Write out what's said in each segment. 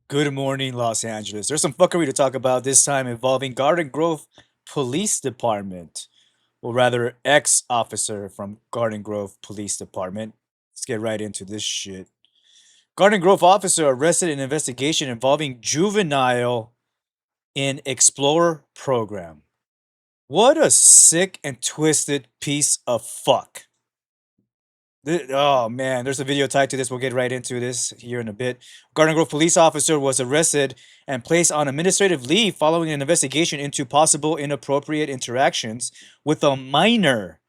Good morning, Los Angeles. There's some fuckery to talk about this time involving Garden Grove Police Department, or rather, ex-officer from Garden Grove Police Department. Let's get right into this shit. Garden Grove officer arrested in investigation involving juvenile in Explorer program. What a sick and twisted piece of fuck. Oh man, there's a video tied to this. We'll get right into this here in a bit. Garden Grove police officer was arrested and placed on administrative leave following an investigation into possible inappropriate interactions with a minor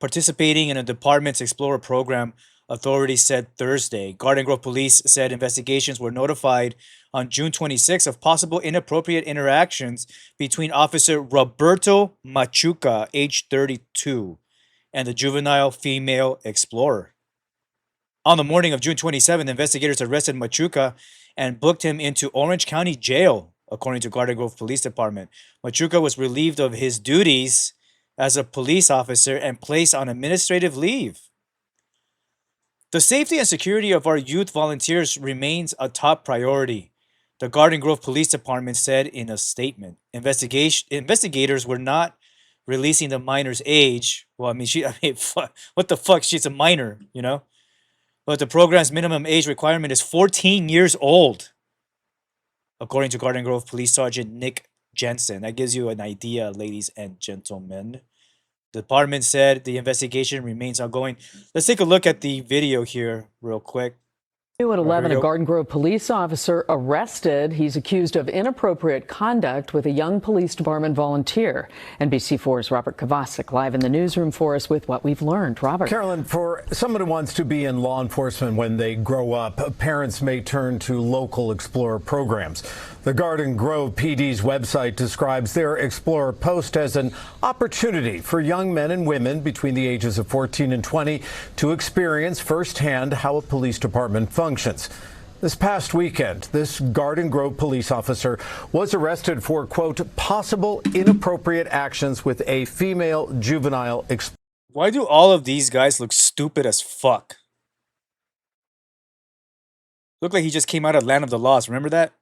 participating in a department's Explorer program, authorities said Thursday. Garden Grove police said investigations were notified on June 26 of possible inappropriate interactions between Officer Roberto Machuca, age 32, and the juvenile female explorer. On the morning of June 27th, investigators arrested Machuca and booked him into Orange County Jail, according to Garden Grove Police Department. Machuca was relieved of his duties as a police officer and placed on administrative leave. The safety and security of our youth volunteers remains a top priority, the Garden Grove Police Department said in a statement. Investigators were not releasing the minor's age. Well, what the fuck? She's a minor, you know? But the program's minimum age requirement is 14 years old, according to Garden Grove Police Sergeant Nick Jensen. That gives you an idea, ladies and gentlemen. The department said the investigation remains ongoing. Let's take a look at the video here, real quick. New at Here 11, we a go. Garden Grove police officer arrested. He's accused of inappropriate conduct with a young police department volunteer. NBC4's Robert Kovacic live in the newsroom for us with what we've learned. Robert. Carolyn, for someone who wants to be in law enforcement when they grow up, parents may turn to local Explorer programs. The Garden Grove PD's website describes their Explorer post as an opportunity for young men and women between the ages of 14 and 20 to experience firsthand how a police department functions. This past weekend, this Garden Grove police officer was arrested for, quote, possible inappropriate actions with a female juvenile explorer. Why do all of these guys look stupid as fuck? Look like he just came out of Land of the Lost. Remember that?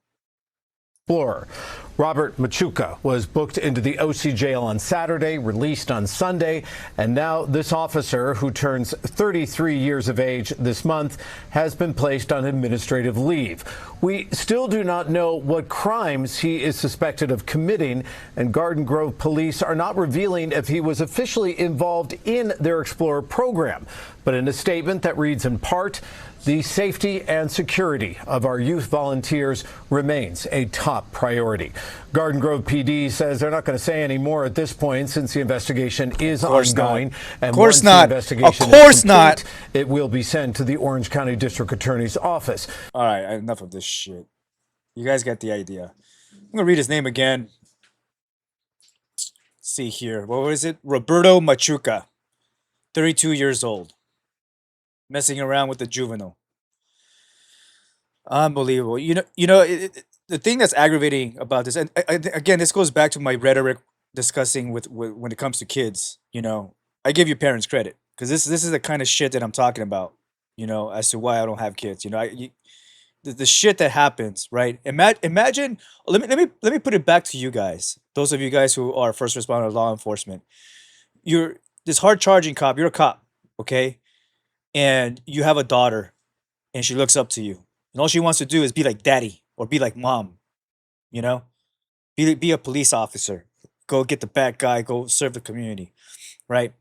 Robert Machuca was booked into the OC jail on Saturday, released on Sunday, and now this officer, who turns 33 years of age this month, has been placed on administrative leave. We still do not know what crimes he is suspected of committing, and Garden Grove police are not revealing if he was officially involved in their Explorer program. But in a statement that reads in part, the safety and security of our youth volunteers remains a top priority. Garden Grove PD says they're not going to say any more at this point since the investigation is ongoing. And of course once not. the investigation Of course is not. complete, it will be sent to the Orange County District Attorney's office. All right, enough of this shit. You guys get the idea. I'm gonna read his name again. Let's see here. What was it? Roberto Machuca, 32 years old, messing around with the juvenile. Unbelievable. The thing that's aggravating about this, and again, this goes back to my rhetoric discussing with when it comes to kids. I give you parents credit because this is the kind of shit that I'm talking about. As to why I don't have kids. The shit that happens, right? Imagine. Let me put it back to you guys. Those of you guys who are first responder law enforcement. You're this hard charging cop. You're a cop, okay? And you have a daughter, and she looks up to you, and all she wants to do is be like daddy or be like mom. You know, be a police officer. Go get the bad guy. Go serve the community, right?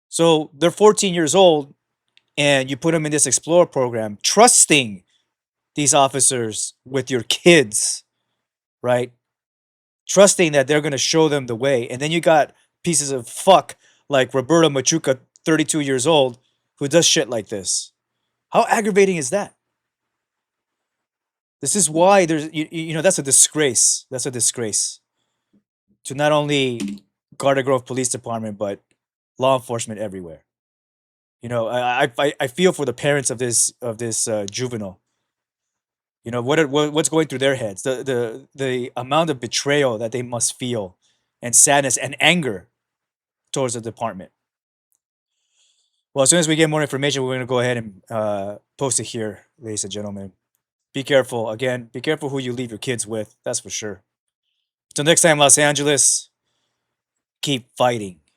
So they're 14 years old, and you put them in this Explore program, trusting these officers with your kids, right? Trusting that they're gonna show them the way, and then you got pieces of fuck like Roberto Machuca, 32 years old, who does shit like this. How aggravating is that? This is why that's a disgrace. That's a disgrace to not only Garden Grove Police Department but law enforcement everywhere. I feel for the parents of this juvenile. What's going through their heads, the amount of betrayal that they must feel, and sadness and anger towards the department. Well, as soon as we get more information, we're going to go ahead and post it here, ladies and gentlemen. Be careful. Again, be careful who you leave your kids with. That's for sure. Till next time, Los Angeles, keep fighting.